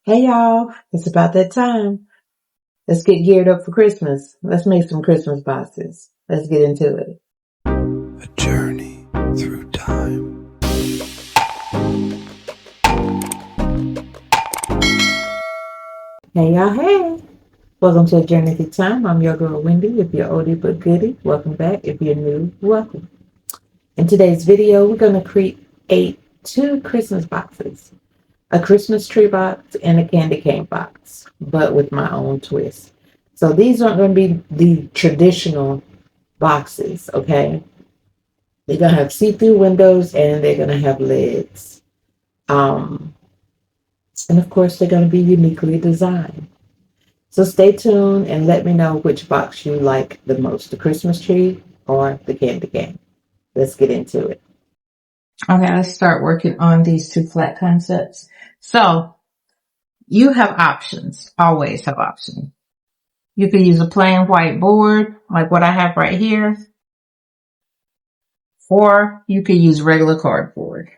Hey y'all, it's about that time. Let's get geared up for Christmas. Let's make some Christmas boxes. Let's get into it. A journey through time. Hey y'all, hey. Welcome to A Journey Through Time. I'm your girl Wendy. If you're oldie but goodie, welcome back. If you're new, welcome. In today's video, we're going to create 2 Christmas boxes. A Christmas tree box and a candy cane box, but with my own twist. So these aren't going to be the traditional boxes, okay? They're going to have see-through windows and they're going to have lids. And of course, they're going to be uniquely designed. So stay tuned and let me know which box you like the most, the Christmas tree or the candy cane. Let's get into it. Okay, let's start working on these 2 flat concepts. So you have options, always have options. You could use a plain white board like what I have right here, or you could use regular cardboard.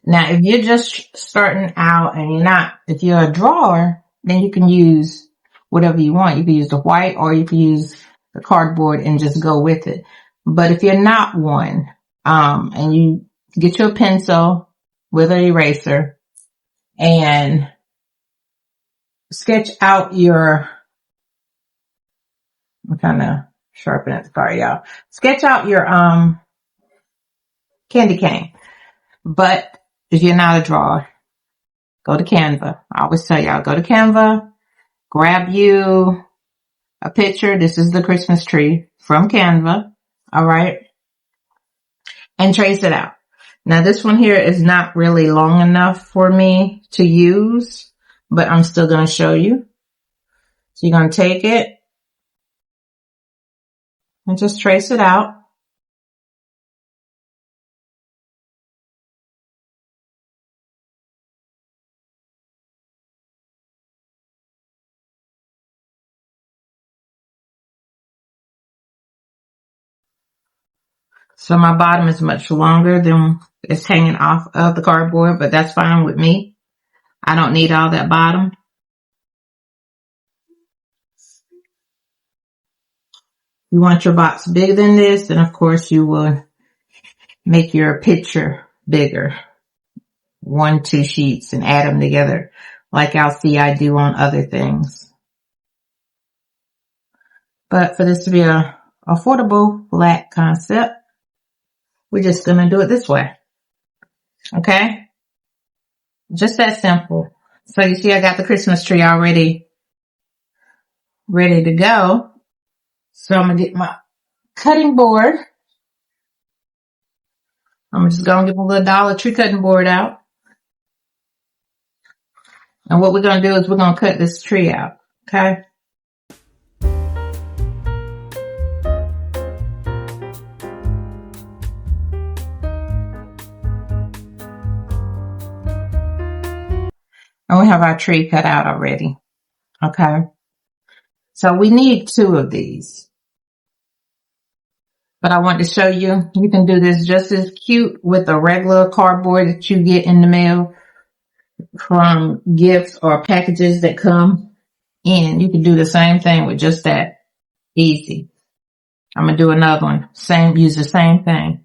Now, if you're just starting out and if you're a drawer, then you can use whatever you want. You can use the white or you can use the cardboard and just go with it. But if you're not one, and you get your pencil with an eraser and sketch out I'm kind of sharpening the card, y'all. Sketch out your, candy cane. But if you're not a drawer, go to Canva. I always tell y'all, go to Canva, grab you a picture. This is the Christmas tree from Canva. All right. And trace it out. Now this one here is not really long enough for me to use, but I'm still going to show you. So you're going to take it and just trace it out. So my bottom is much longer than it's hanging off of the cardboard, but that's fine with me. I don't need all that bottom. You want your box bigger than this, then of course you will make your picture bigger. 1, 2 sheets and add them together like I'll see I do on other things. But for this to be a affordable flat concept, we're just going to do it this way. Okay? Just that simple. So you see I got the Christmas tree already ready to go. So I'm going to get my cutting board. I'm just going to get my little Dollar Tree cutting board out. And what we're going to do is we're going to cut this tree out. Okay? And we have our tree cut out already. Okay? So we need 2 of these. But I want to show you, you can do this just as cute with a regular cardboard that you get in the mail from gifts or packages that come in. You can do the same thing with just that. Easy. I'm going to do another one. Use the same thing.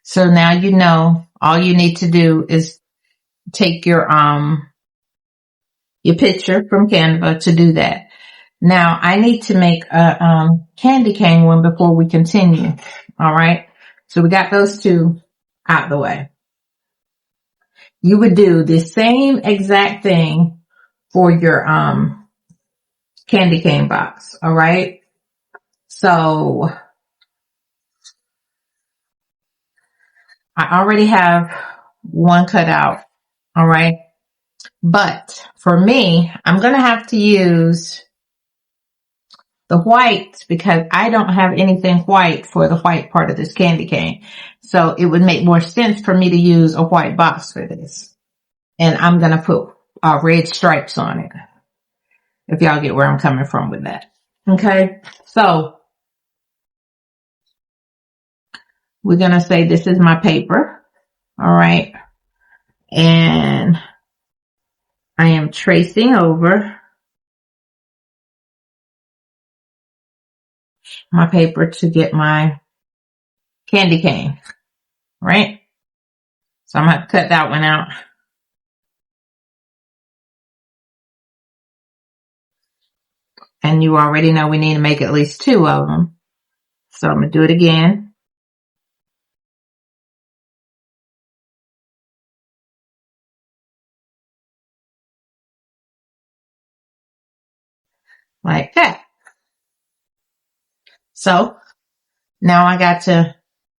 So now you know all you need to do is take your picture from Canva to do that. Now I need to make a candy cane one before we continue. All right. So we got those 2 out the way. You would do the same exact thing for your candy cane box. All right. So I already have one cut out. All right. But for me, I'm going to have to use the white because I don't have anything white for the white part of this candy cane. So it would make more sense for me to use a white box for this. And I'm going to put red stripes on it. If y'all get where I'm coming from with that. Okay. So we're going to say this is my paper. All right. And I am tracing over my paper to get my candy cane. Right. So I'm going to have to cut that one out. And you already know we need to make at least 2 of them. So I'm going to do it again. Like that. So now I got to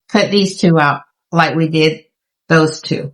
cut these 2 out like we did those 2.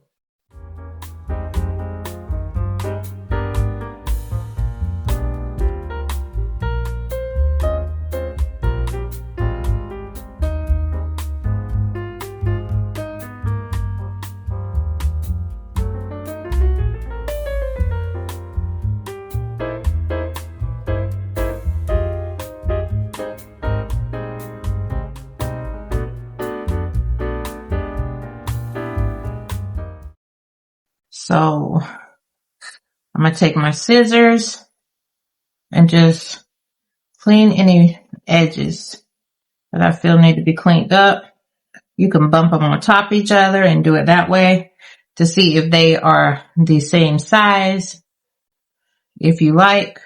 So I'm going to take my scissors and just clean any edges that I feel need to be cleaned up. You can bump them on top of each other and do it that way to see if they are the same size. If you like,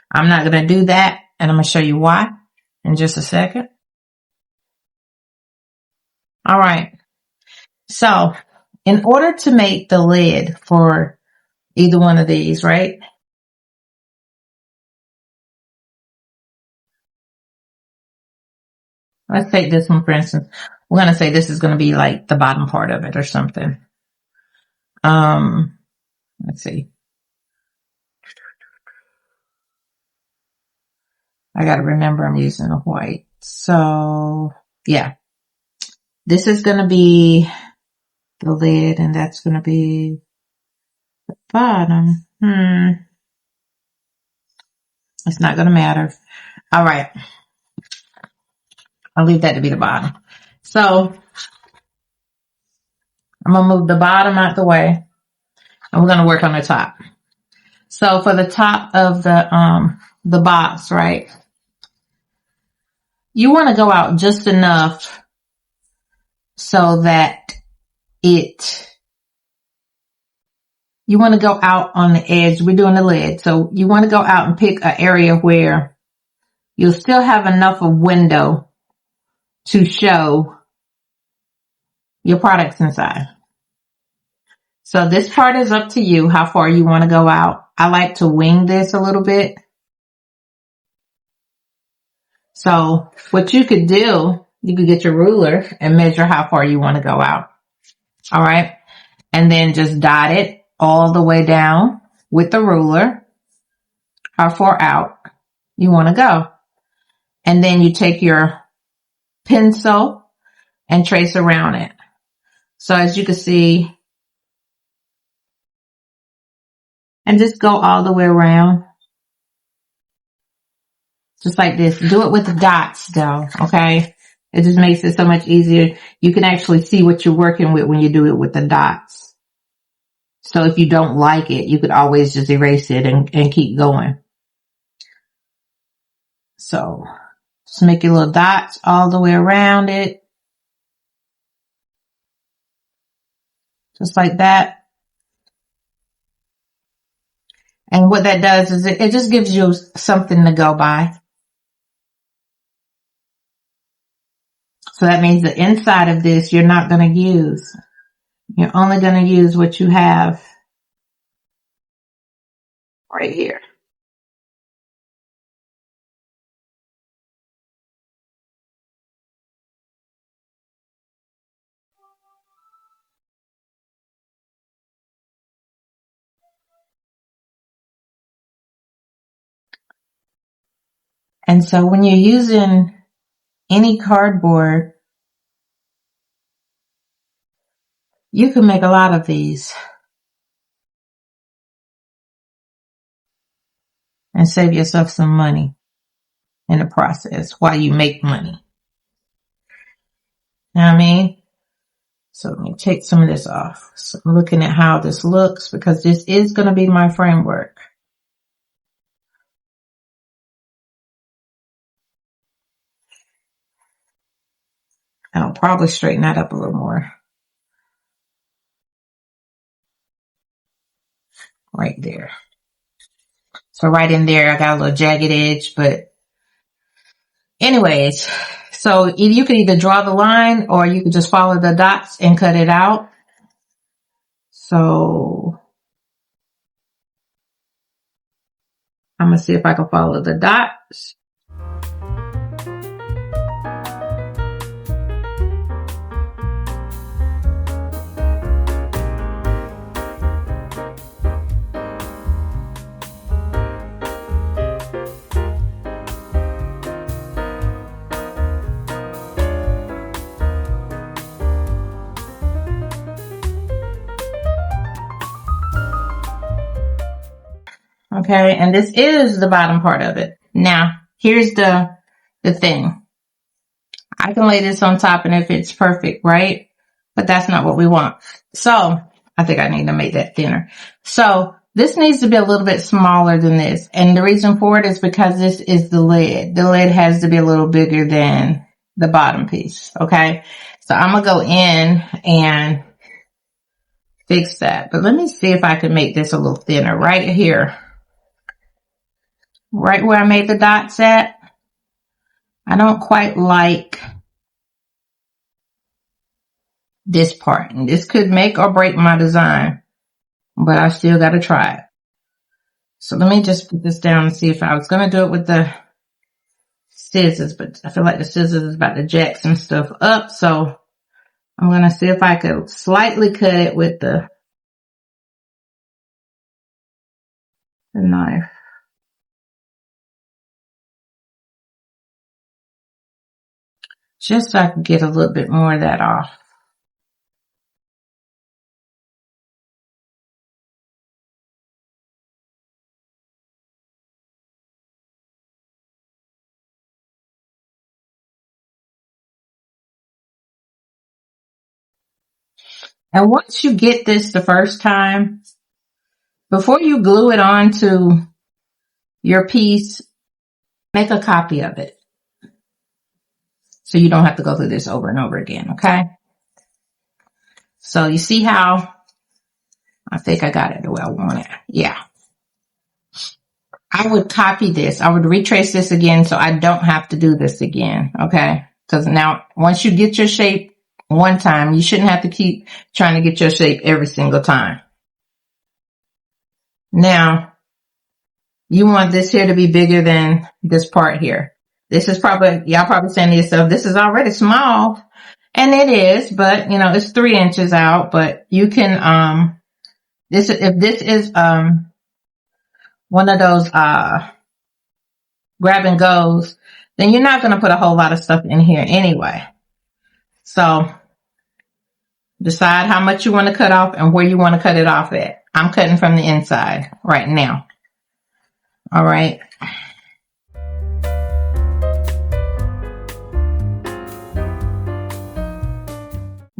I'm not going to do that, and I'm going to show you why in just a second. All right. So in order to make the lid for either one of these, right? Let's take this one, for instance. We're going to say this is going to be like the bottom part of it or something. Let's see. I got to remember I'm using a white. So yeah, this is going to be the lid and that's going to be the bottom. It's not going to matter. All right. I'll leave that to be the bottom. So I'm going to move the bottom out the way and we're going to work on the top. So for the top of the box, right? You want to go out just enough so that you want to go out on the edge. We're doing the lid. So you want to go out and pick an area where you'll still have enough of window to show your products inside. So this part is up to you, how far you want to go out. I like to wing this a little bit. So what you could do, you could get your ruler and measure how far you want to go out. All right. And then just dot it all the way down with the ruler, how far out you want to go. And then you take your pencil and trace around it. So as you can see, and just go all the way around. Just like this. Do it with the dots though, okay? It just makes it so much easier. You can actually see what you're working with when you do it with the dots. So if you don't like it, you could always just erase it and keep going. So just make your little dots all the way around it. Just like that. And what that does is it just gives you something to go by. So that means the inside of this you're not going to use. You're only going to use what you have right here. And so when you're using any cardboard, you can make a lot of these and save yourself some money in the process while you make money. You know what I mean? So let me take some of this off. So I'm looking at how this looks because this is going to be my framework. I'll probably straighten that up a little more. Right there. So right in there, I got a little jagged edge, but anyways, so you can either draw the line or you can just follow the dots and cut it out. So I'm going to see if I can follow the dots. Okay, and this is the bottom part of it. Now, here's the thing. I can lay this on top and if it's perfect, right? But that's not what we want. So, I think I need to make that thinner. So, this needs to be a little bit smaller than this. And the reason for it is because this is the lid. The lid has to be a little bigger than the bottom piece, okay? So, I'm going to go in and fix that. But let me see if I can make this a little thinner right here. Right where I made the dots at, I don't quite like this part. And this could make or break my design, but I still got to try it. So let me just put this down and see if I was going to do it with the scissors, but I feel like the scissors is about to jack some stuff up. So I'm going to see if I could slightly cut it with the knife. Just so I can get a little bit more of that off. And once you get this the first time, before you glue it onto your piece, make a copy of it. So you don't have to go through this over and over again, okay? So you see how, I think I got it the way I want it. Yeah. I would copy this. I would retrace this again so I don't have to do this again, okay? Because now, once you get your shape one time, you shouldn't have to keep trying to get your shape every single time. Now, you want this here to be bigger than this part here. This is probably, y'all probably saying to yourself, this is already small. And it is, but you know, it's 3 inches out, but you can, if this is, one of those, grab and goes, then you're not going to put a whole lot of stuff in here anyway. So decide how much you want to cut off and where you want to cut it off at. I'm cutting from the inside right now. All right.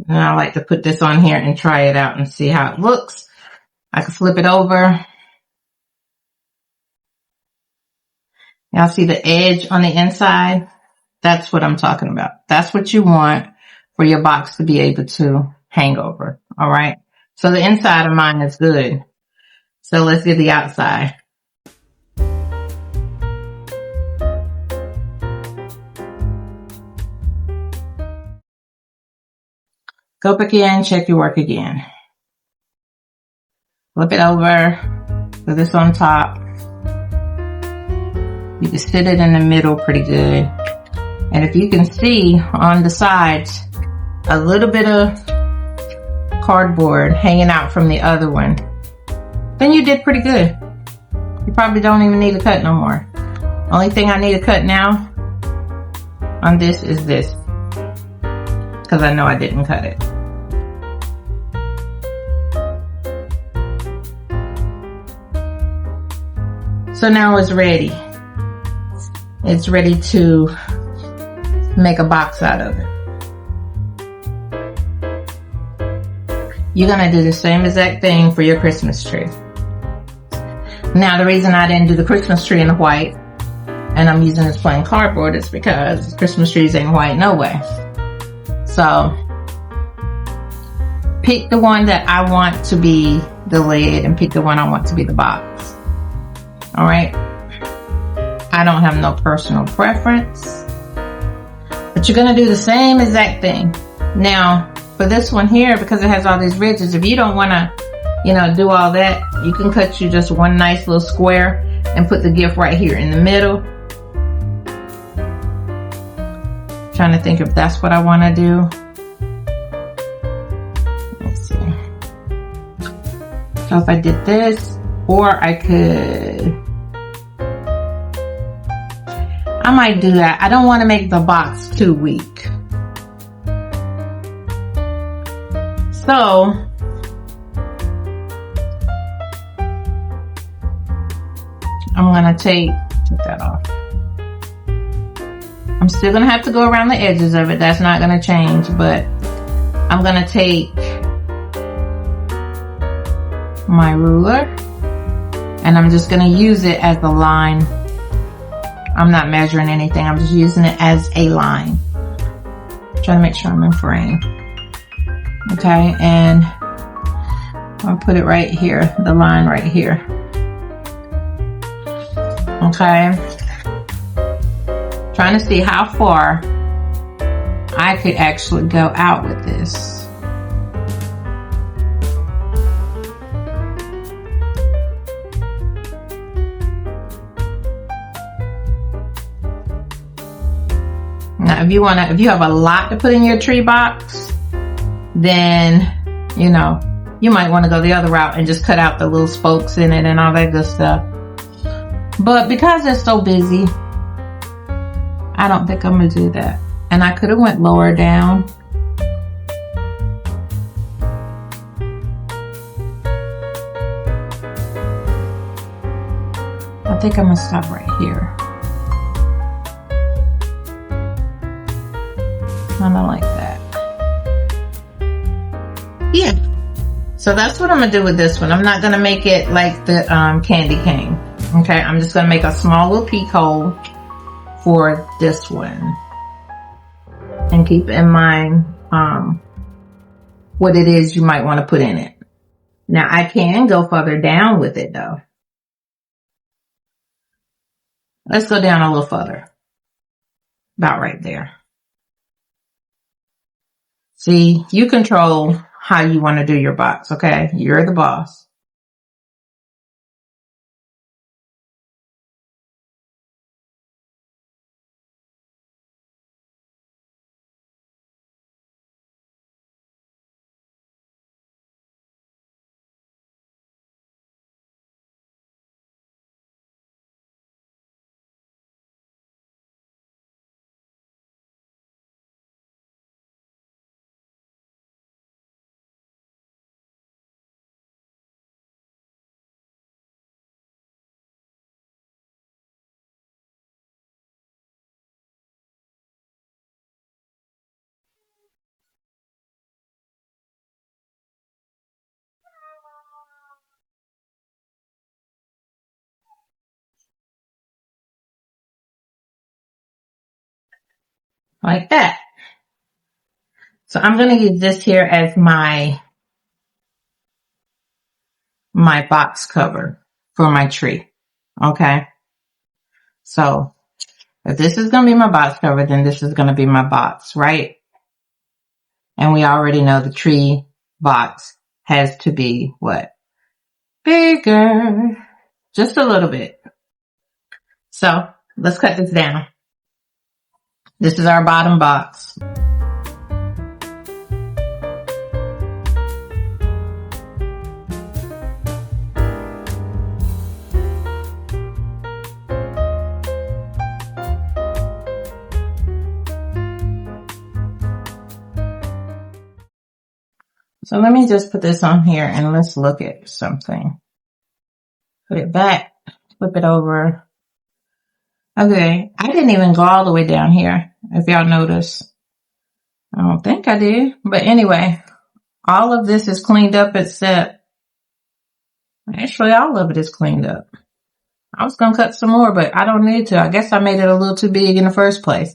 And I like to put this on here and try it out and see how it looks. I can flip it over. Y'all see the edge on the inside? That's what I'm talking about. That's what you want for your box to be able to hang over. All right. So the inside of mine is good. So let's get the outside. Go back in, check your work again. Flip it over, put this on top. You can sit it in the middle pretty good. And if you can see on the sides, a little bit of cardboard hanging out from the other one, then you did pretty good. You probably don't even need to cut no more. Only thing I need to cut now on this is this, because I know I didn't cut it. So now it's ready. It's ready to make a box out of it. You're gonna do the same exact thing for your Christmas tree. Now, the reason I didn't do the Christmas tree in white, and I'm using this plain cardboard, is because Christmas trees ain't white no way. So, pick the one that I want to be the lid, and pick the one I want to be the box. Alright? I don't have no personal preference, but you're gonna do the same exact thing. Now, for this one here, because it has all these ridges, if you don't wanna, do all that, you can cut you just one nice little square and put the gift right here in the middle. Trying to think if that's what I wanna do. Let's see. So if I did this, or I might do that. I don't want to make the box too weak. So, I'm going to take that off. I'm still going to have to go around the edges of it. That's not going to change, but I'm going to take my ruler and I'm just going to use it as the line. I'm not measuring anything. I'm just using it as a line. Trying to make sure I'm in frame. Okay, and I'll put it right here, the line right here. Okay. Trying to see how far I could actually go out with this. Now, if you have a lot to put in your tree box, then, you might want to go the other route and just cut out the little spokes in it and all that good stuff. But because it's so busy, I don't think I'm going to do that. And I could have went lower down. I think I'm going to stop right here. Kind of like that. Yeah. So that's what I'm going to do with this one. I'm not going to make it like the candy cane. Okay. I'm just going to make a small little peek hole for this one. And keep in mind what it is you might want to put in it. Now I can go further down with it though. Let's go down a little further. About right there. See, you control how you want to do your box, okay? You're the boss. Like that. So I'm going to use this here as my box cover for my tree. Okay. So if this is going to be my box cover, then this is going to be my box, right? And we already know the tree box has to be what? Bigger. Just a little bit. So let's cut this down. This is our bottom box. So let me just put this on here and let's look at something. Put it back, flip it over. Okay, I didn't even go all the way down here, if y'all notice. I don't think I did. But anyway, all of this is cleaned up except, actually all of it is cleaned up. I was going to cut some more, but I don't need to. I guess I made it a little too big in the first place.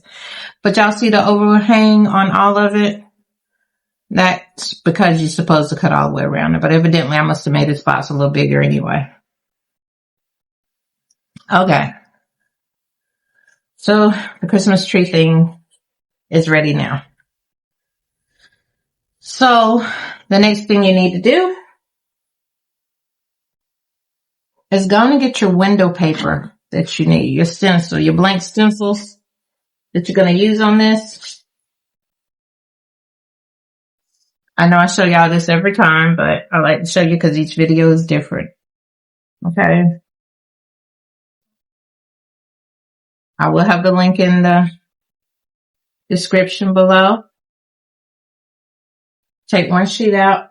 But y'all see the overhang on all of it? That's because you're supposed to cut all the way around it. But evidently I must have made the spots a little bigger anyway. Okay. So the Christmas tree thing is ready now. So the next thing you need to do is go and get your window paper that you need, your stencil, your blank stencils that you're going to use on this. I know I show y'all this every time, but I like to show you because each video is different. Okay. I will have the link in the description below. Take one sheet out.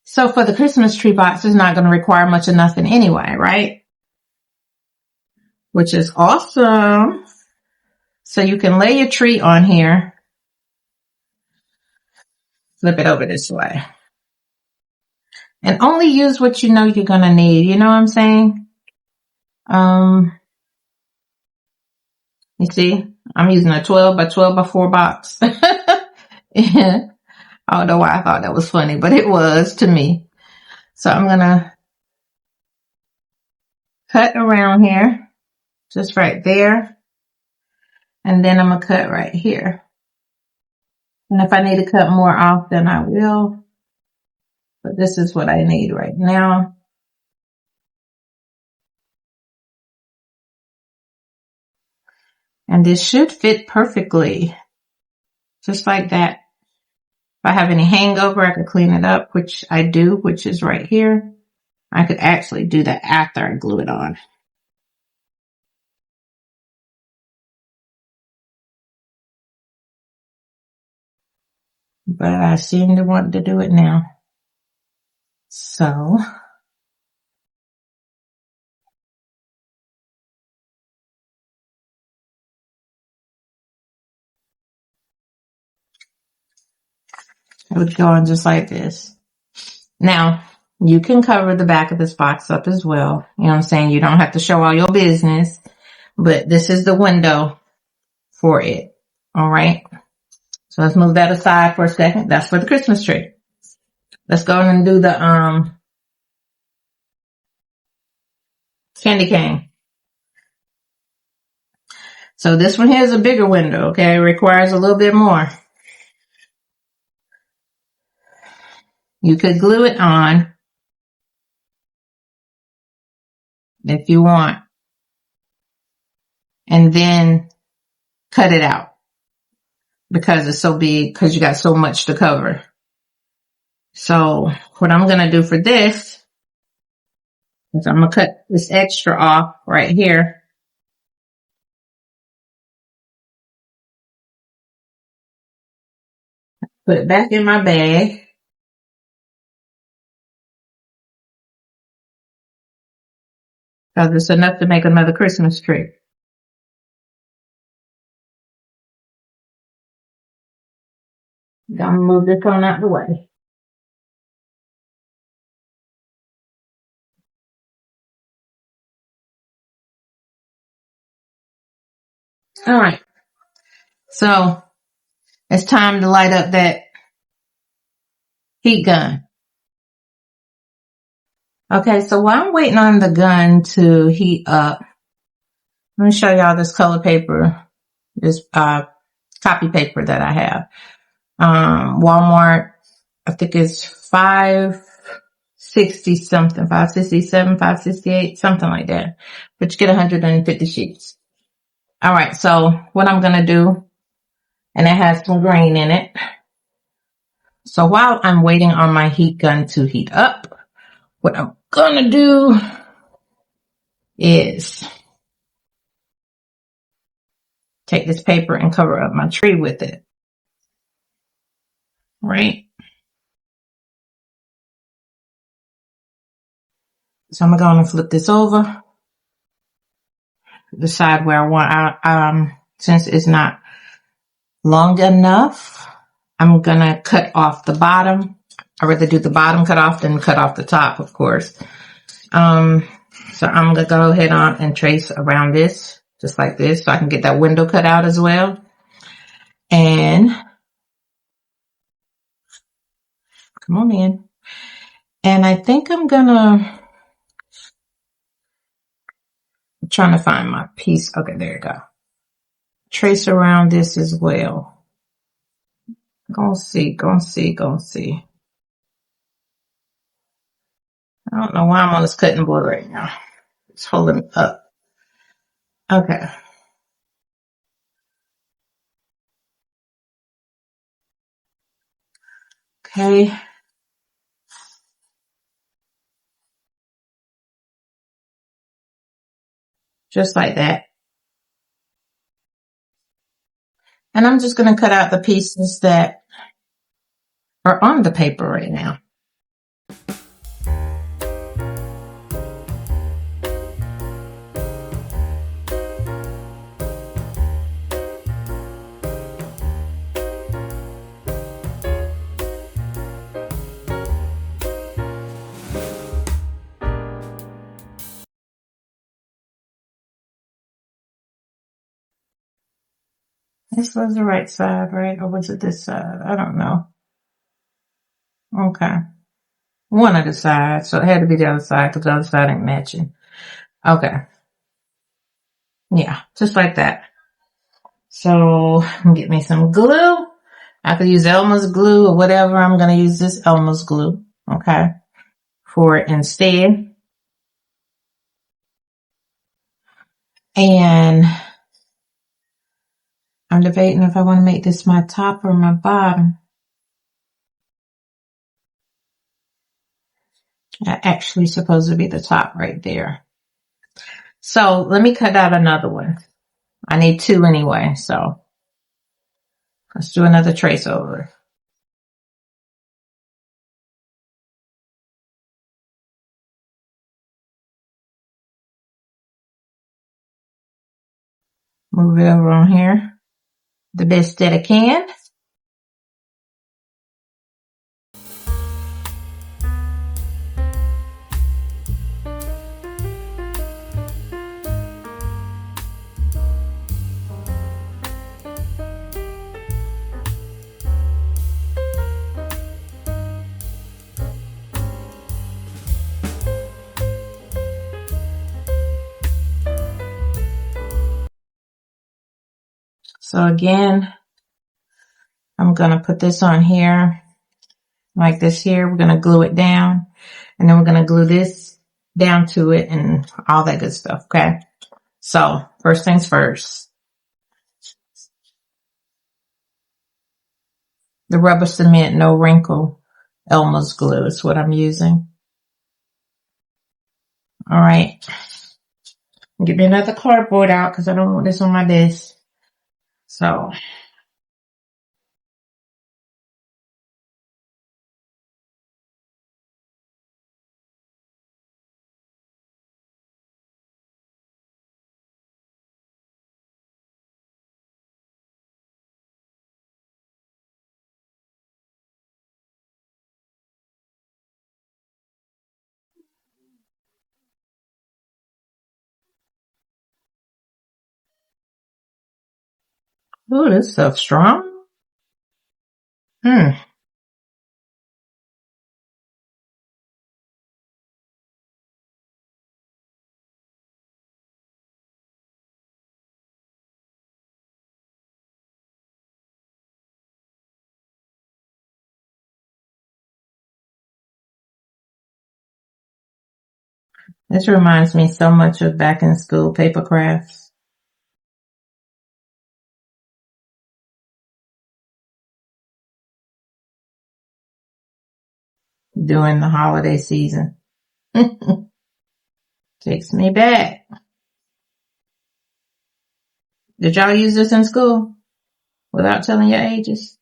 So for the Christmas tree box, it's not going to require much of nothing anyway, right? Which is awesome. So you can lay your tree on here. Flip it over this way. And only use what you know you're going to need. You know what I'm saying? You see, I'm using a 12 by 12 by 4 box. Yeah. I don't know why I thought that was funny, but it was to me. So I'm going to cut around here, just right there. And then I'm going to cut right here. And if I need to cut more off, then I will. But this is what I need right now. And this should fit perfectly. Just like that. If I have any hangover, I could clean it up, which I do, which is right here. I could actually do that after I glue it on. But I seem to want to do it now. So it would go on just like this. Now, you can cover the back of this box up as well. You know what I'm saying? You don't have to show all your business, but this is the window for it. All right. So let's move that aside for a second. That's for the Christmas tree. Let's go and do the, candy cane. So this one here is a bigger window. Okay. It requires a little bit more. You could glue it on if you want, and then cut it out because it's so big, because you got so much to cover. So what I'm going to do for this is I'm going to cut this extra off right here. Put it back in my bag. Because it's enough to make another Christmas tree. I'm going to move this one out the way. All right. So it's time to light up that heat gun. Okay, so while I'm waiting on the gun to heat up, let me show y'all this color paper, this copy paper that I have. Walmart, I think it's $5.60 something, $5.67, $5.68, something like that. But you get 150 sheets. All right, so what I'm gonna do, and it has some green in it. So while I'm waiting on my heat gun to heat up, what I'm gonna do is take this paper and cover up my tree with it. right? So I'm going to flip this over, the side where I want, since it's not long enough, I'm going to cut off the bottom. I'd rather do the bottom cut off than cut off the top, of course. So I'm going to go ahead on and trace around this, just like this, so I can get that window cut out as well. And come on in. And I think I'm trying to find my piece. Okay, there you go. Trace around this as well. Gonna see. I don't know why I'm on this cutting board right now. It's holding up. Okay. Okay. Just like that. And I'm just going to cut out the pieces that are on the paper right now. This was the right side, right? Or was it this side? I don't know. Okay. One of the sides. So it had to be the other side because the other side ain't matching. Okay. Yeah, just like that. So get me some glue. I could use Elmer's glue or whatever. I'm going to use this Elmer's glue. Okay. For it instead. And I'm debating if I want to make this my top or my bottom. Actually supposed to be the top right there. So let me cut out another one. I need two anyway, so let's do another trace over. Move it over on here the best that I can. So again, I'm going to put this on here like this here. We're going to glue it down and then we're going to glue this down to it and all that good stuff. Okay. So first things first, the rubber cement, no wrinkle Elmer's glue is what I'm using. All right. Get me another cardboard out because I don't want this on my desk. So ooh, this stuff's strong. This reminds me so much of back in school paper crafts. During the holiday season. Takes me back. Did y'all use this in school without telling your ages?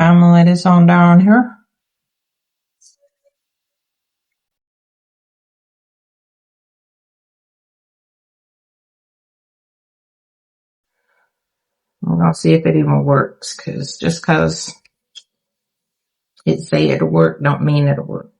I'm gonna lay this on down here. I'm gonna see if it even works, cause just cause it say it'll work don't mean it'll work.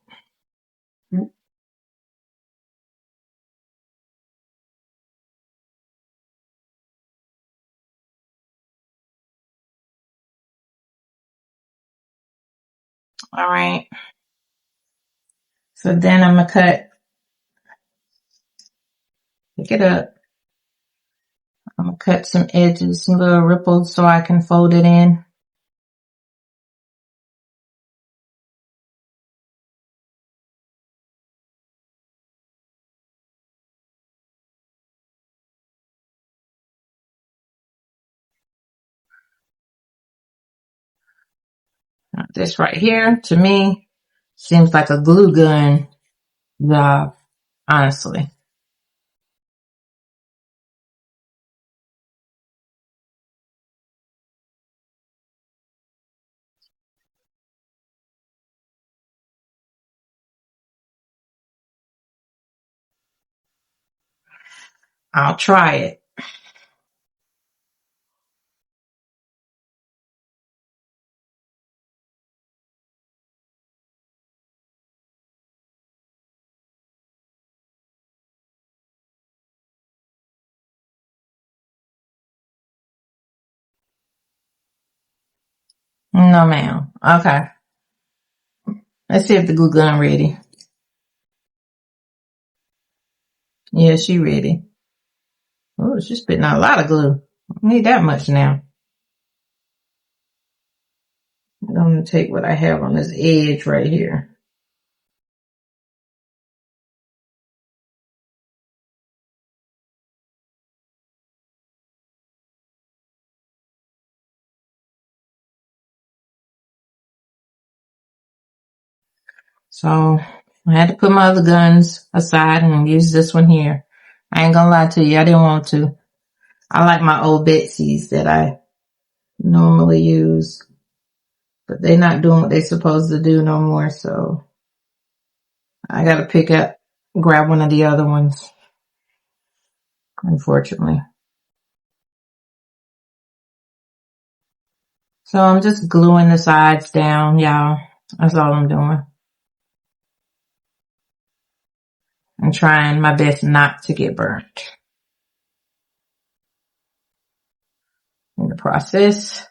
All right. So then I'm gonna pick it up. I'm gonna cut some edges, some little ripples so I can fold it in. This right here, to me, seems like a glue gun job, honestly. I'll try it. No, ma'am. Okay. Let's see if the glue gun ready. Yeah, she ready. Oh, she's spitting out a lot of glue. I need that much now. I'm gonna take what I have on this edge right here. So I had to put my other guns aside and use this one here. I ain't gonna lie to you, I didn't want to. I like my old Betsy's that I normally use, but they're not doing what they're supposed to do no more, so I gotta grab one of the other ones, unfortunately. So I'm just gluing the sides down, y'all. That's all I'm doing. I'm trying my best not to get burnt in the process.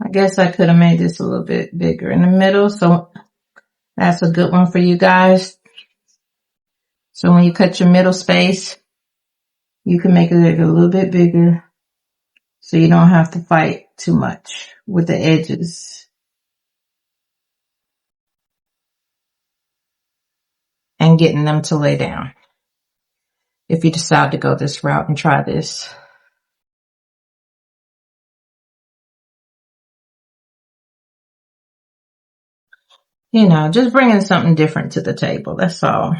I guess I could have made this a little bit bigger in the middle, so that's a good one for you guys. So when you cut your middle space, you can make it a little bit bigger so you don't have to fight too much with the edges and getting them to lay down. If you decide to go this route and try this. You know, just bringing something different to the table. That's all.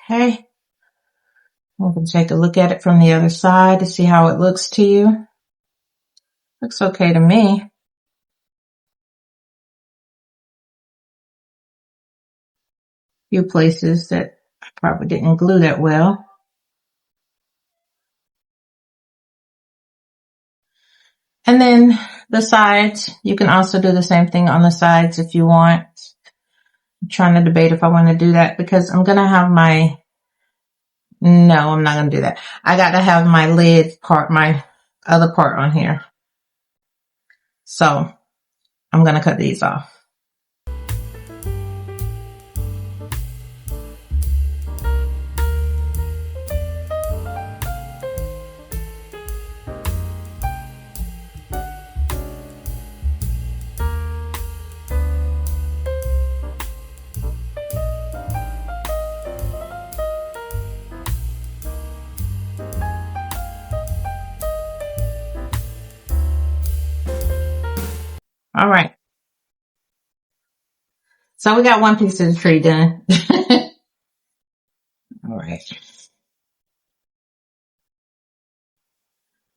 Okay. We can take a look at it from the other side to see how it looks to you. Looks okay to me. Few places that I probably didn't glue that well. And then the sides, you can also do the same thing on the sides if you want. I'm trying to debate if I want to do that because I'm going to have no, I'm not going to do that. I got to have my lid part, my other part on here. So I'm going to cut these off. All right. So we got one piece of the tree done. All right.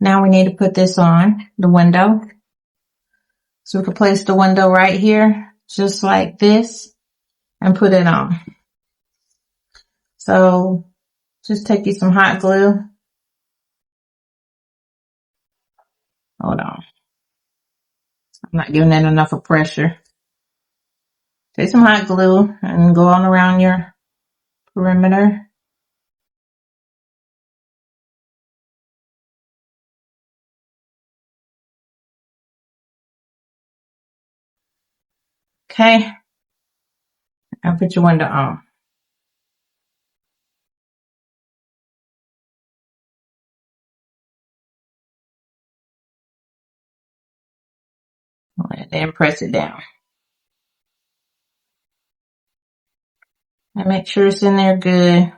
Now we need to put this on the window. So we can place the window right here, just like this, and put it on. So just take you some hot glue. Hold on. I'm not giving it enough of pressure. Take some hot glue and go on around your perimeter. Okay. And put your window on. And then press it down. And make sure it's in there good.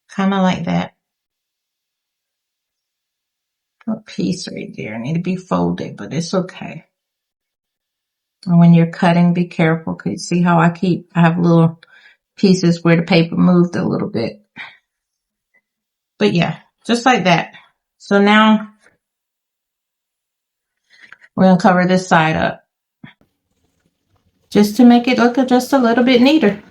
Kind of like that. A piece right there. Need to be folded, but it's okay. And when you're cutting, be careful. Cause you see how I have little pieces where the paper moved a little bit. But yeah, just like that. So now we're going to cover this side up just to make it look just a little bit neater.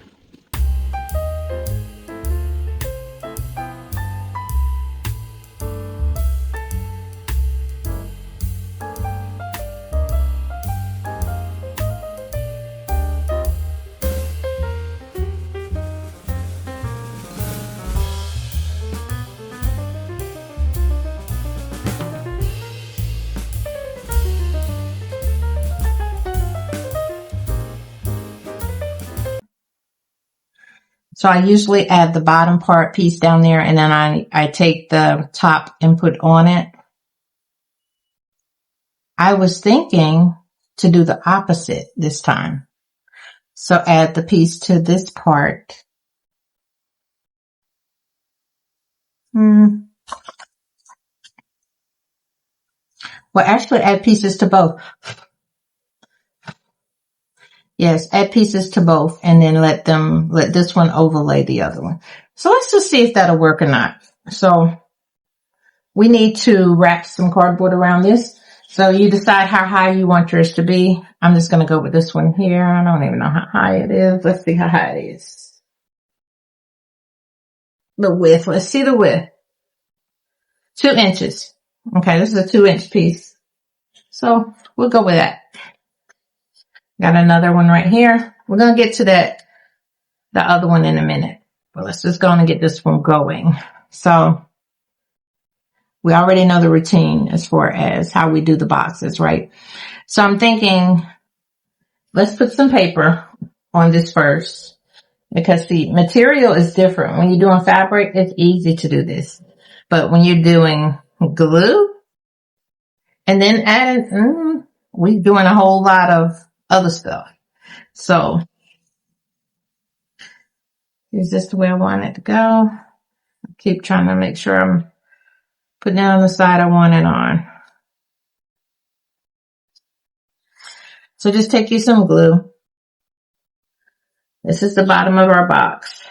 So I usually add the bottom part piece down there, and then I take the top and put on it. I was thinking to do the opposite this time. So add the piece to this part. Well, actually add pieces to both. Yes, add pieces to both and then let this one overlay the other one. So let's just see if that'll work or not. So we need to wrap some cardboard around this. So you decide how high you want yours to be. I'm just going to go with this one here. I don't even know how high it is. Let's see how high it is. The width. Let's see the width. 2 inches. Okay, this is a 2-inch piece. So we'll go with that. Got another one right here. We're going to get to the other one in a minute. But let's just go on and get this one going. So we already know the routine as far as how we do the boxes, right? So I'm thinking, let's put some paper on this first. Because the material is different. When you're doing fabric, it's easy to do this. But when you're doing glue, and then adding, we're doing a whole lot of other stuff. So, is this the way I want it to go? Keep trying to make sure I'm putting it on the side I want it on. So just take you some glue. This is the bottom of our box.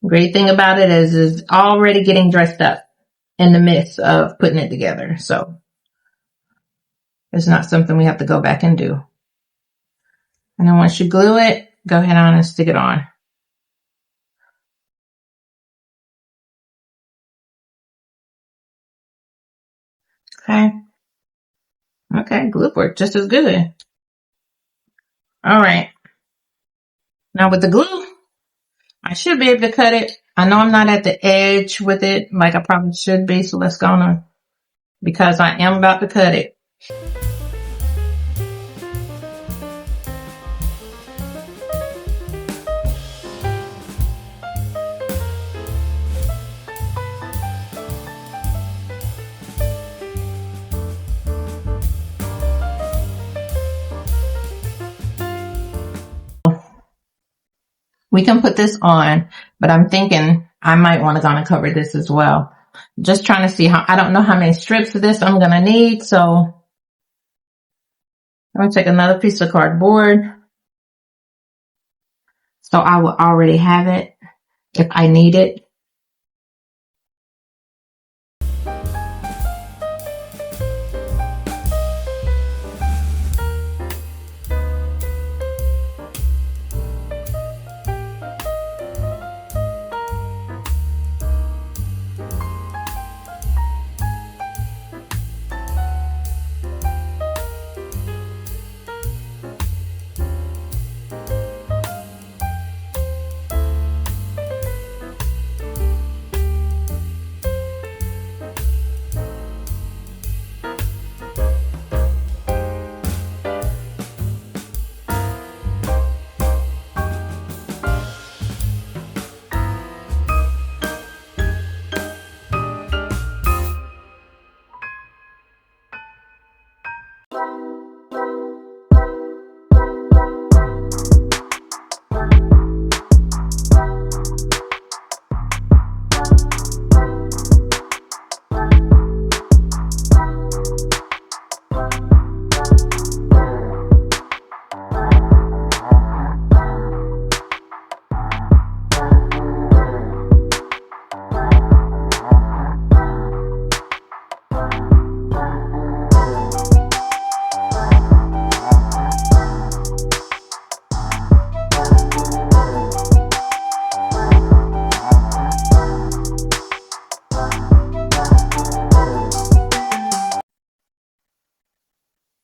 Great thing about it is it's already getting dressed up in the midst of putting it together. So it's not something we have to go back and do. And then once you glue it, go ahead on and stick it on. Okay. Okay, glue worked just as good. All right. Now with the glue, I should be able to cut it. I know I'm not at the edge with it like I probably should be, so let's go on, because I am about to cut it. We can put this on, but I'm thinking I might want to go and cover this as well. Just trying to see how, I don't know how many strips of this I'm going to need. So I'm going to take another piece of cardboard. So I will already have it if I need it.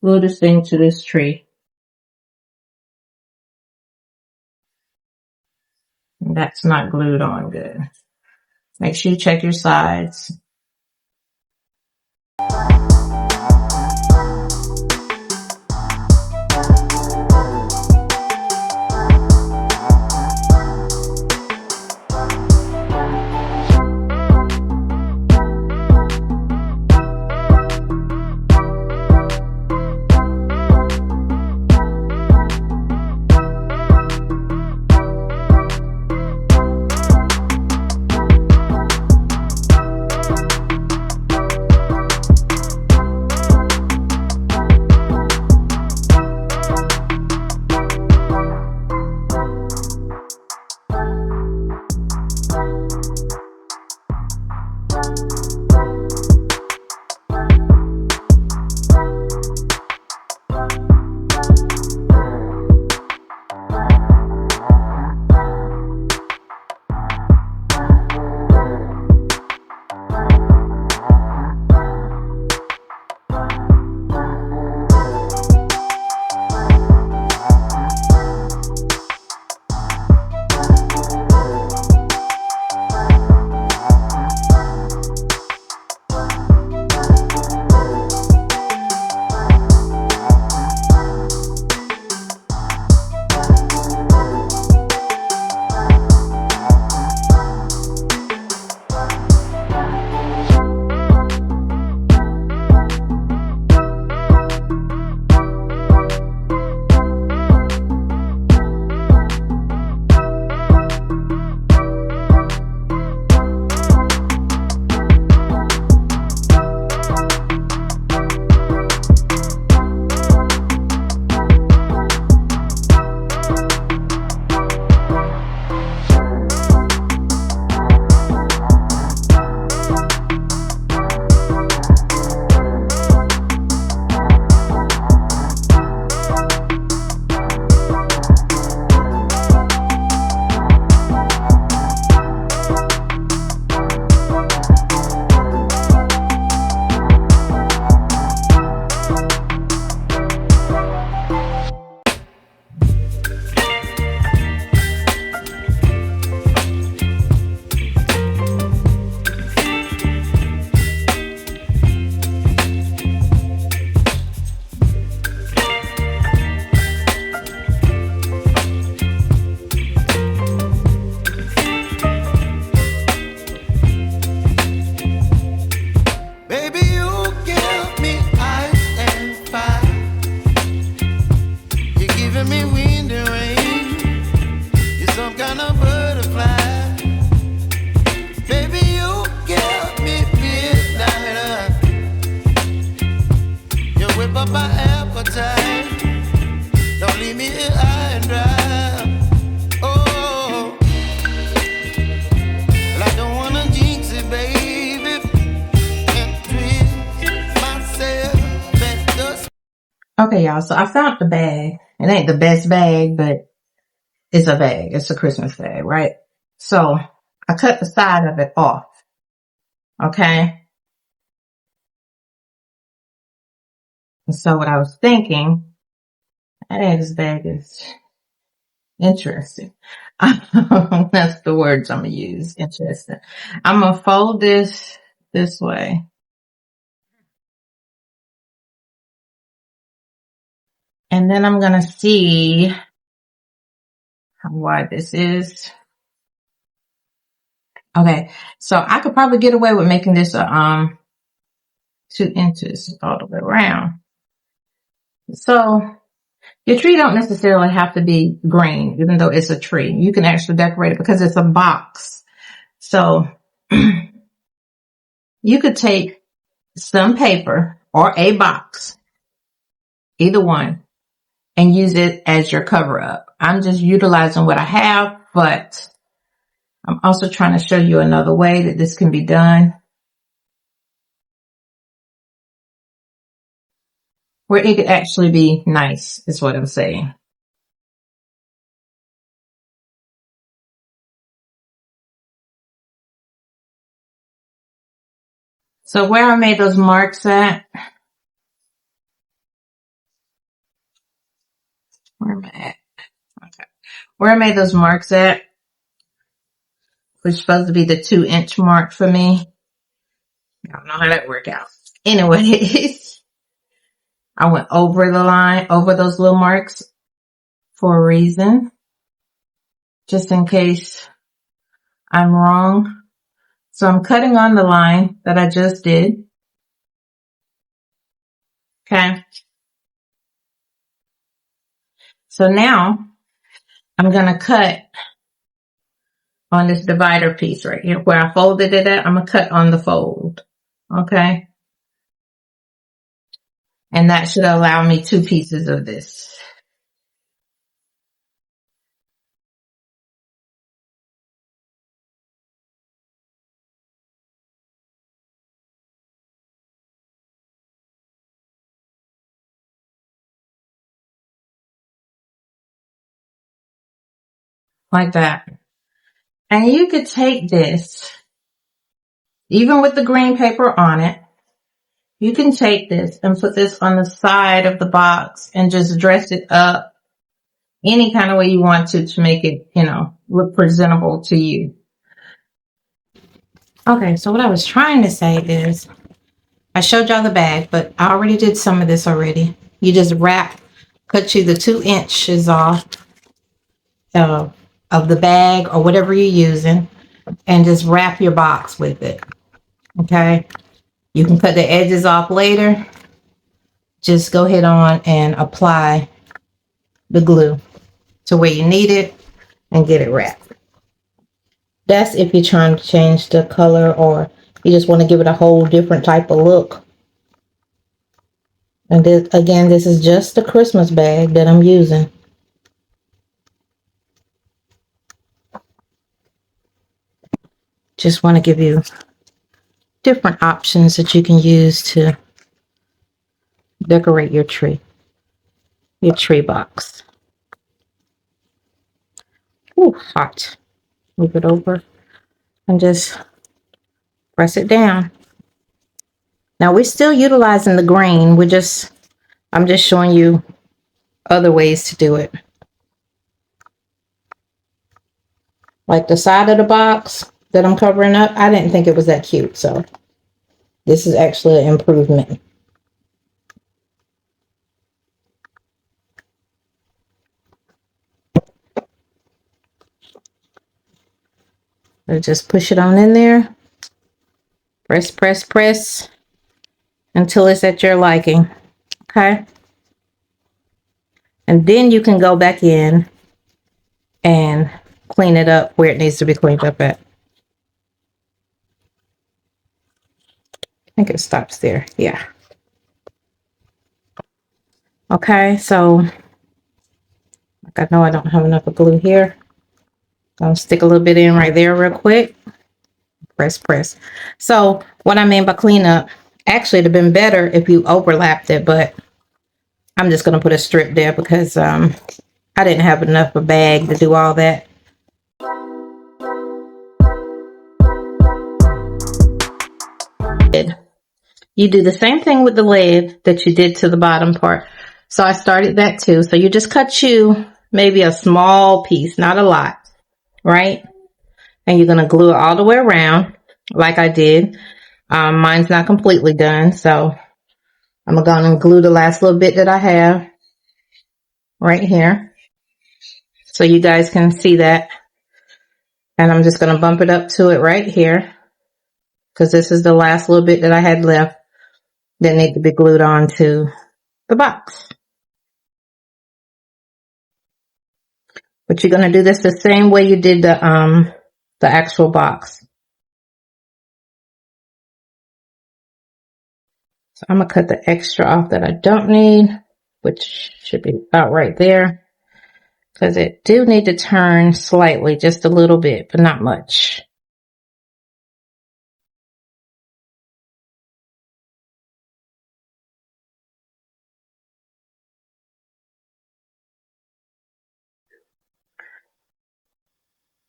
Glue this thing to this tree. That's not glued on good. Make sure you check your sides. Okay, y'all. So I found the bag. It ain't the best bag, but it's a bag. It's a Christmas bag, right? So I cut the side of it off. Okay. And so what I was thinking, I think this bag is interesting. That's the words I'm gonna use. Interesting. I'm gonna fold this way. And then I'm gonna see how wide this is. Okay. So I could probably get away with making this a 2 inches all the way around. So your tree don't necessarily have to be green, even though it's a tree. You can actually decorate it because it's a box. So you could take some paper or a box, either one, and use it as your cover up. I'm just utilizing what I have, but I'm also trying to show you another way that this can be done where it could actually be nice, is what I'm saying. So where I made those marks at, where am I at? Okay. Where I made those marks at, which is supposed to be the 2-inch mark for me. I don't know how that worked out. Anyways, I went over the line, over those little marks for a reason, just in case I'm wrong. So I'm cutting on the line that I just did. Okay. So now I'm going to cut on this divider piece right here where I folded it at. I'm going to cut on the fold. Okay. And that should allow me 2 pieces of this. Like that. And you could take this, even with the green paper on it, you can take this and put this on the side of the box and just dress it up any kind of way you want to make it, look presentable to you. Okay, so what I was trying to say is, I showed y'all the bag, but I already did some of this already. You just cut you the 2 inches off of the bag or whatever you're using, and just wrap your box with it. Okay, you can cut the edges off later. Just go ahead on and apply the glue to where you need it and get it wrapped. That's if you're trying to change the color or you just want to give it a whole different type of look. And this, again, this is just the Christmas bag that I'm using. Just want to give you different options that you can use to decorate your tree box. Ooh, hot. Move it over and just press it down. Now we're still utilizing the green. I'm just showing you other ways to do it. Like the side of the box that I'm covering up, I didn't think it was that cute. So this is actually an improvement. So just push it on in there. Press, press, press until it's at your liking. Okay. And then you can go back in and clean it up where it needs to be cleaned up at. I think it stops there. Yeah. Okay, so like I know I don't have enough of glue here. Gonna stick a little bit in right there real quick. Press, press. So what I mean by clean up, actually it'd have been better if you overlapped it, but I'm just going to put a strip there because I didn't have enough of a bag to do all that. You do the same thing with the lid that you did to the bottom part. So I started that too. So you just cut you maybe a small piece, not a lot, right? And you're going to glue it all the way around like I did. Mine's not completely done, so I'm going to glue the last little bit that I have right here so you guys can see that. And I'm just going to bump it up to it right here because this is the last little bit that I had left that need to be glued on to the box. But you're going to do this the same way you did the actual box. So I'm going to cut the extra off that I don't need, which should be about right there. Because it do need to turn slightly, just a little bit, but not much.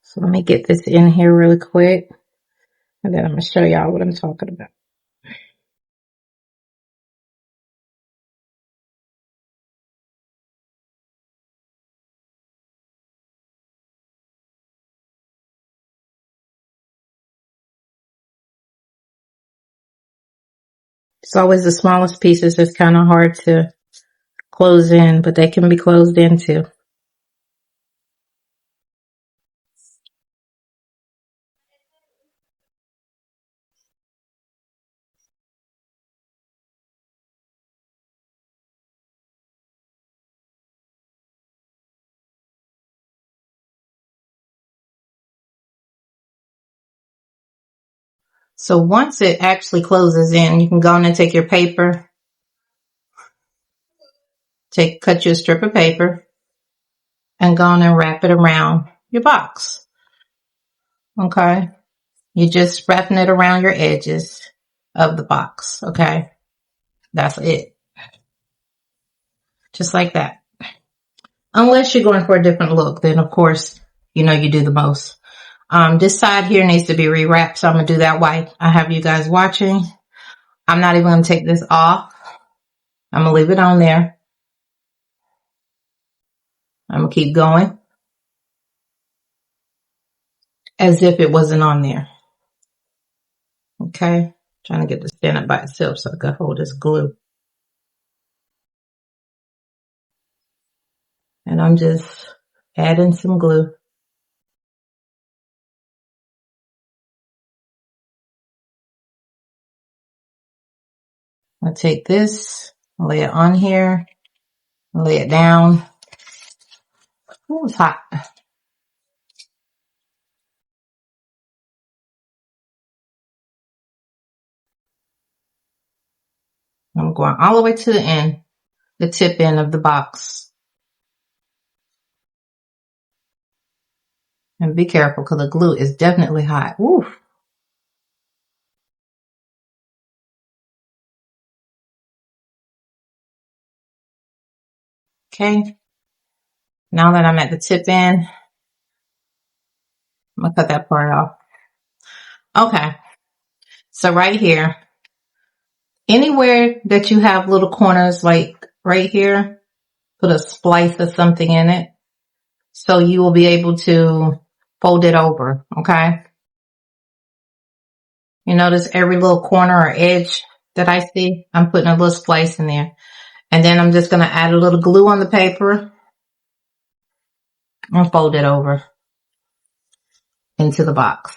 So let me get this in here really quick. And then I'm going to show y'all what I'm talking about. It's always the smallest pieces. It's kind of hard to close in, but they can be closed in too. So once it actually closes in, you can go in and take your paper, cut you a strip of paper, and go in and wrap it around your box. Okay? You're just wrapping it around your edges of the box. Okay? That's it. Just like that. Unless you're going for a different look, then of course, you do the most. This side here needs to be rewrapped, so I'm going to do that while I have you guys watching. I'm not even going to take this off. I'm going to leave it on there. I'm going to keep going as if it wasn't on there. Okay? Trying to get this stand up by itself so I can hold this glue. And I'm just adding some glue. I'll take this, lay it on here, lay it down. Ooh, it's hot. I'm going all the way to the end, the tip end of the box. And be careful because the glue is definitely hot. Woo. Okay. Now that I'm at the tip end, I'm going to cut that part off. Okay. So right here, anywhere that you have little corners like right here, put a splice of something in it so you will be able to fold it over. Okay. You notice every little corner or edge that I see, I'm putting a little splice in there. And then I'm just going to add a little glue on the paper and fold it over into the box.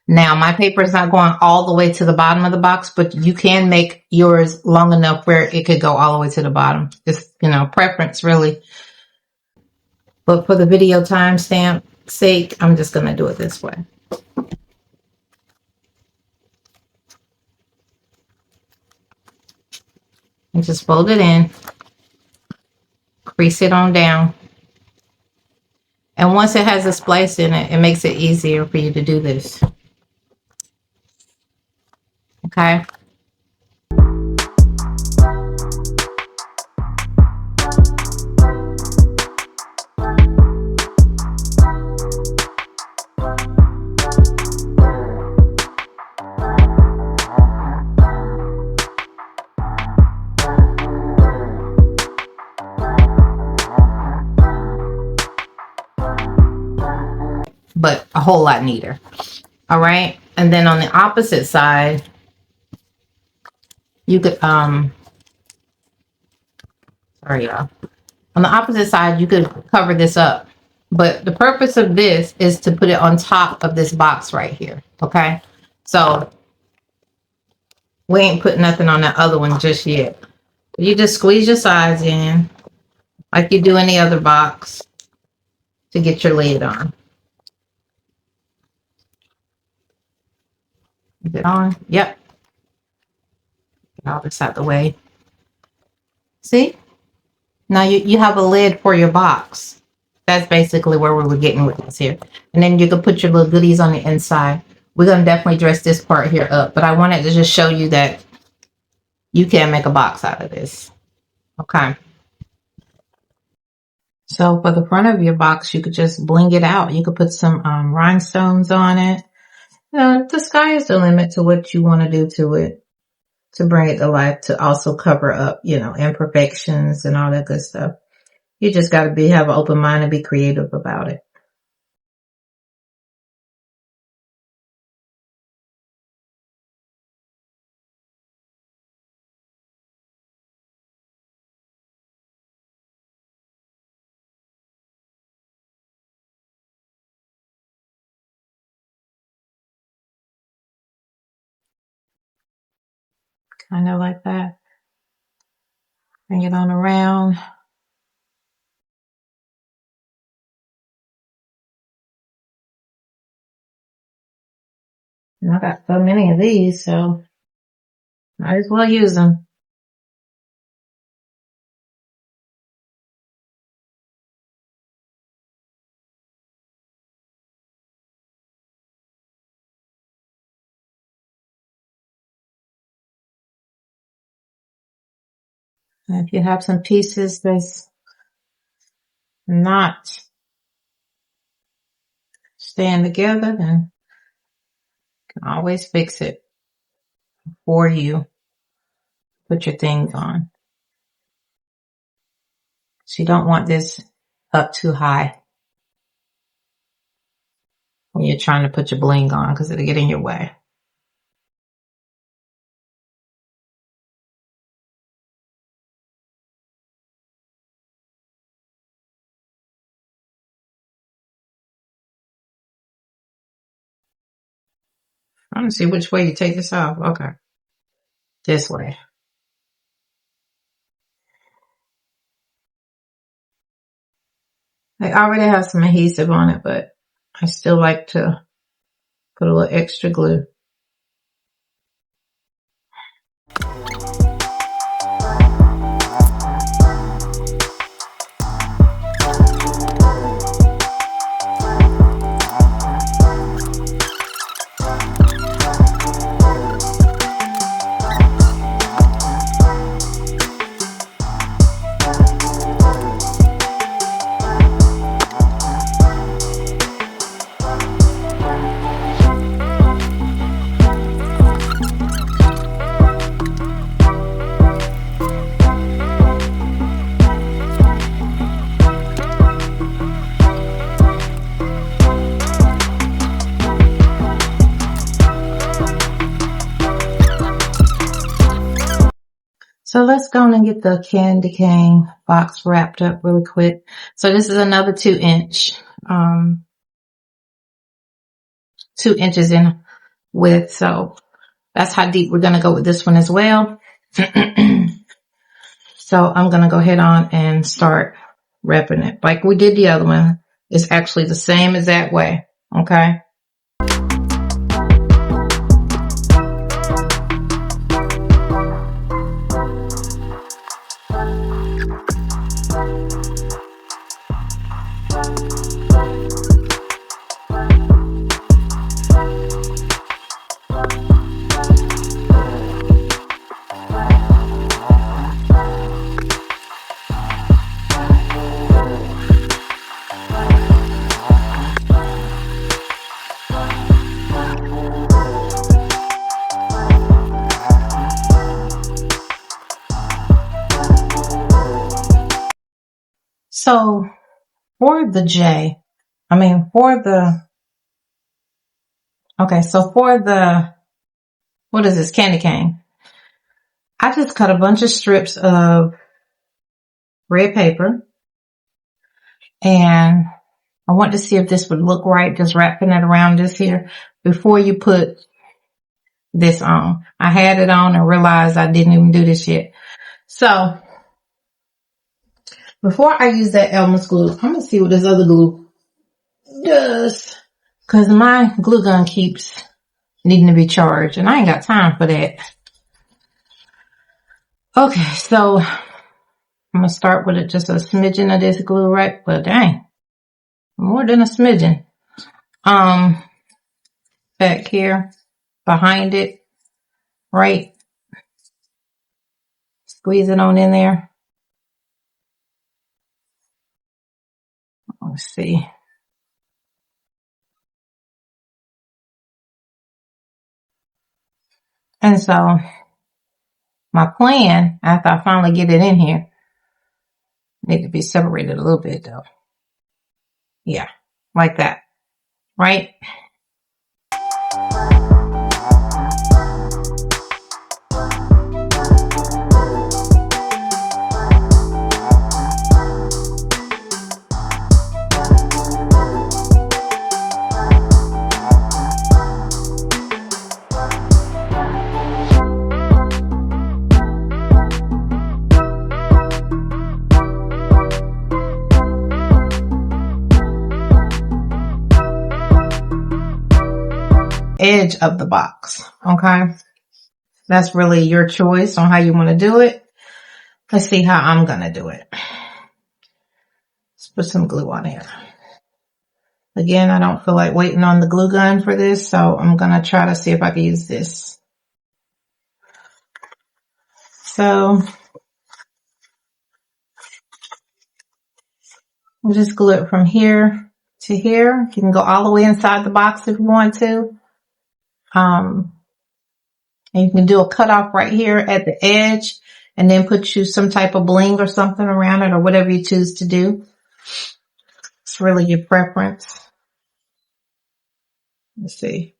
Now, my paper is not going all the way to the bottom of the box, but you can make yours long enough where it could go all the way to the bottom. It's, preference really. But for the video timestamp sake, I'm just going to do it this way. And just fold it in, crease it on down. And once it has a splice in it, it makes it easier for you to do this. Okay. but a whole lot neater. All right. And then on the opposite side, you could, sorry, y'all. On the opposite side, you could cover this up. But the purpose of this is to put it on top of this box right here. Okay. So we ain't put nothing on that other one just yet. You just squeeze your sides in like you do any other box to get your lid on. Is it on? Yep. Get all this out the way. See? Now you have a lid for your box. That's basically where we were getting with this here. And then you can put your little goodies on the inside. We're going to definitely dress this part here up. But I wanted to just show you that you can make a box out of this. Okay. So for the front of your box, you could just bling it out. You could put some rhinestones on it. You know, the sky is the limit to what you want to do to it to bring it to life, to also cover up, you know, imperfections and all that good stuff. You just got to have an open mind and be creative about it. Kind of like that. Bring it on around. And I got so many of these, so might as well use them. And if you have some pieces that's not staying together, then you can always fix it before you put your things on. So you don't want this up too high when you're trying to put your bling on, because it'll get in your way. I want to see which way you take this off. Okay. This way. I already have some adhesive on it, but I still like to put a little extra glue. So let's go and get the candy cane box wrapped up really quick. So this is another 2-inch, 2 inches in width. So that's how deep we're going to go with this one as well. So I'm going to go ahead on and start wrapping it like we did the other one. It's actually the same as that way. Okay. So for the Okay, so for the, what is this, candy cane? I just cut a bunch of strips of red paper, and I want to see if this would look right, just wrapping it around this here before you put this on. I had it on and realized I didn't even do this yet. So before I use that Elmer's glue, I'm going to see what this other glue does, because my glue gun keeps needing to be charged and I ain't got time for that. Okay, so I'm going to start with it, just a smidgen of this glue, right? Well, dang, more than a smidgen. Back here, behind it, right? Squeeze it on in there. Let's see. And so my plan, after I finally get it in here, need to be separated a little bit though. Yeah, like that, right? Edge of the box, okay? That's really your choice on how you want to do it. Let's see how I'm going to do it. Let's put some glue on here. Again, I don't feel like waiting on the glue gun for this, so I'm going to try to see if I can use this. So we'll just glue it from here to here. You can go all the way inside the box if you want to. And you can do a cutoff right here at the edge and then put you some type of bling or something around it or whatever you choose to do. It's really your preference. Let's see.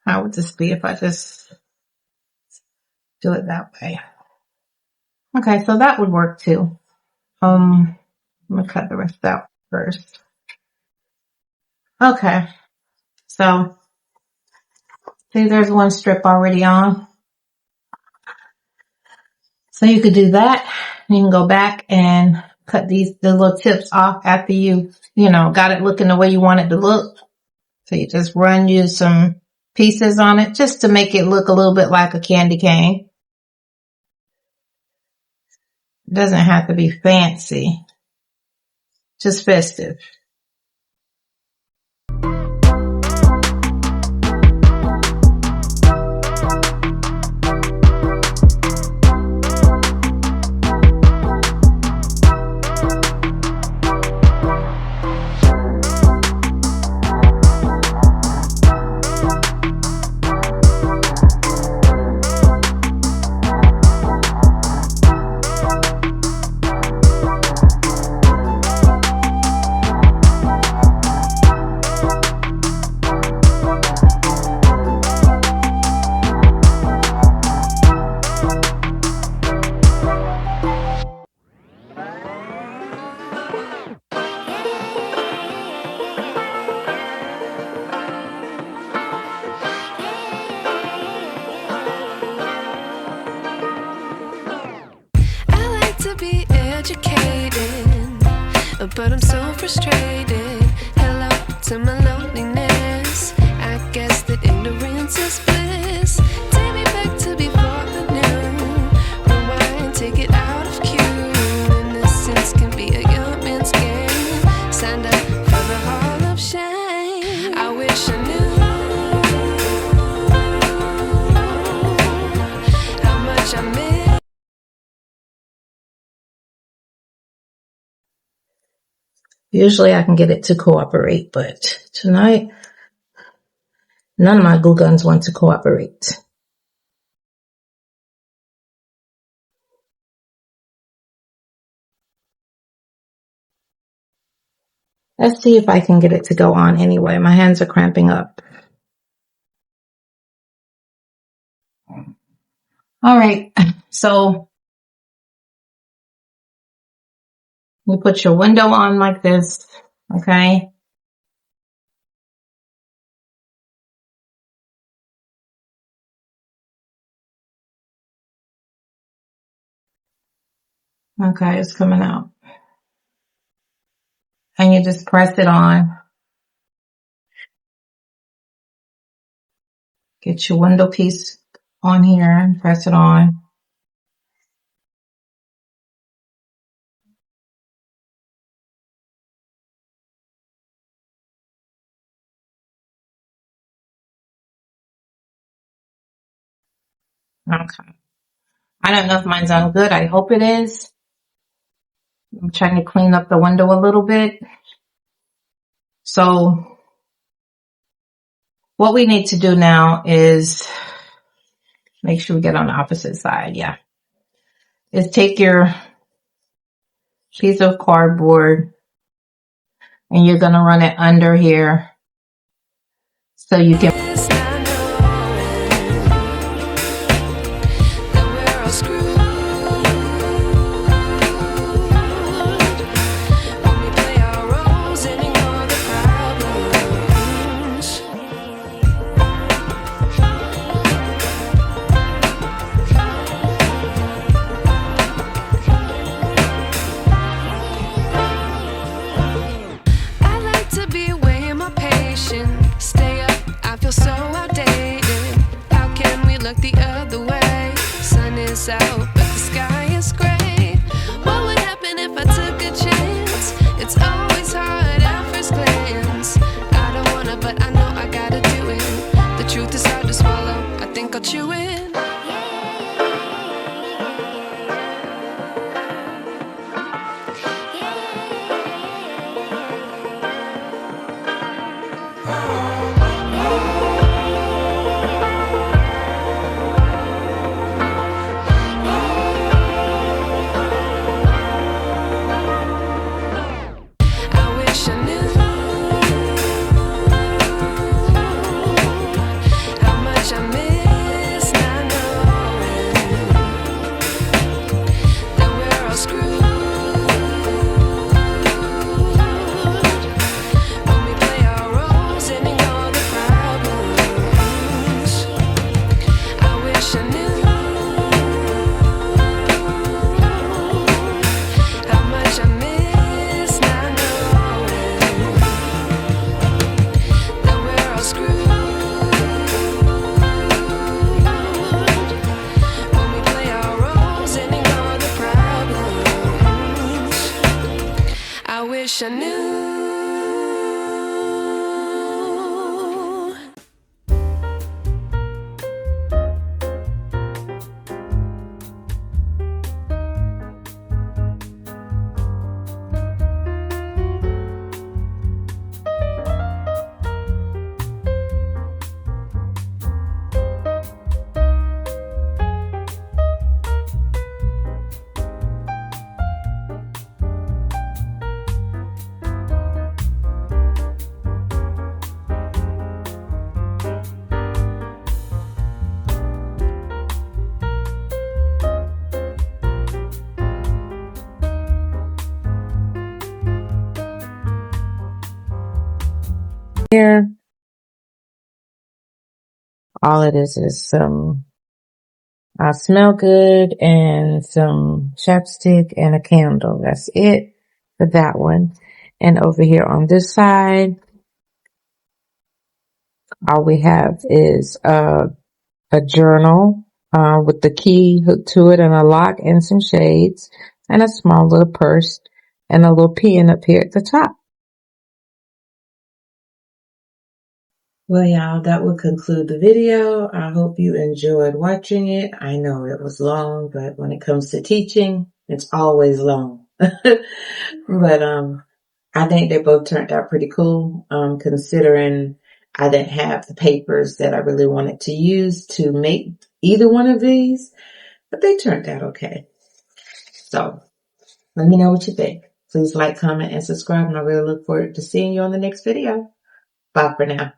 How would this be if I just do it that way? Okay, so that would work too. I'm gonna cut the rest out first. Okay, so see there's one strip already on. So you could do that. You can go back and cut the little tips off after you got it looking the way you want it to look. So you just run you some pieces on it just to make it look a little bit like a candy cane. It doesn't have to be fancy, just festive. But I'm so frustrated. Hello to my loneliness. I guess that ignorance is bliss. Take me back to before I knew. Rewind, take it out of cue. Innocence can be a young man's game. Signed up for the hall of shame. I wish I knew how much I miss. Usually I can get it to cooperate, but tonight, none of my glue guns want to cooperate. Let's see if I can get it to go on anyway. My hands are cramping up. All right. So you put your window on like this. Okay. Okay. It's coming out. And you just press it on. Get your window piece on here and press it on. Okay. I don't know if mine's on good. I hope it is. I'm trying to clean up the window a little bit. So what we need to do now is make sure we get on the opposite side. Yeah. Is take your piece of cardboard and you're going to run it under here so you can. Yes, I know that we're all screwed when we play our roles and ignore the problems. I like to be away in my patience. Stay up, I feel so outdated. How can we look the other way? Sun is out, but the sky is gray. What would happen if I took a chance? It's always hard at first glance. I don't wanna, but I know I gotta do it. The truth is hard to swallow, I think I'll chew it. I wish I knew how much I miss not knowing that we're all screwed when we play our roles and ignore the problems. I wish I knew how much I miss not knowing that we're all screwed when we play our roles and ignore the problems. I wish I knew. Here, all it is some smell good and some chapstick and a candle. That's it for that one. And over here on this side, all we have is a journal with the key hooked to it and a lock and some shades and a small little purse and a little pen up here at the top. Well, y'all, that will conclude the video. I hope you enjoyed watching it. I know it was long, but when it comes to teaching, it's always long. But I think they both turned out pretty cool, considering I didn't have the papers that I really wanted to use to make either one of these, but they turned out okay. So let me know what you think. Please like, comment, and subscribe, and I really look forward to seeing you on the next video. Bye for now.